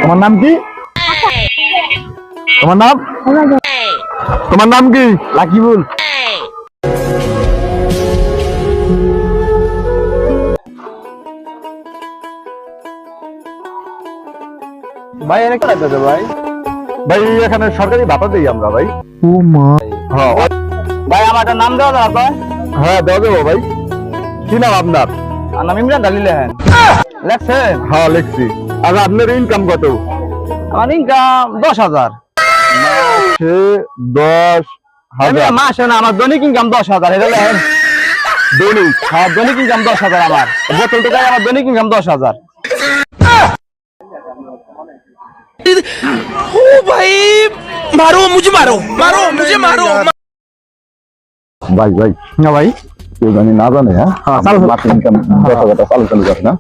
তোমার নাম কি? তোমার নাম? তোমার নাম কি? লাকিবুল। ভাই এখানে কাজ আছে ভাই? ভাই এখানে সরকারি ভাতা দেই আমরা ভাই। ও মা। হ্যাঁ ভাই আমার একটা নাম দেওয়া যাবে আপনার? হ্যাঁ দেওয়া দেবো ভাই। কি নাম আপনার? আর নাম ইমরান আলী লেখেন। লেখছেন? হ্যাঁ লিখছি। আর আপনার ইনকাম কত? আমার ইনকাম 10,000। সে 10,000 মাসে না, আমার দৈনিক ইনকাম 10,000। এটা লেখেন দৈনিক। হ্যাঁ, দৈনিক ইনকাম 10,000 আমার। বোতল টাকায় আমার দৈনিক ইনকাম 10,000। ओ भाई मारो मुझे मारो ভাই ভাই না ভাই, কেউ জানি না জানে। হ্যাঁ মাসে ইনকাম 10,000 চালু করে না।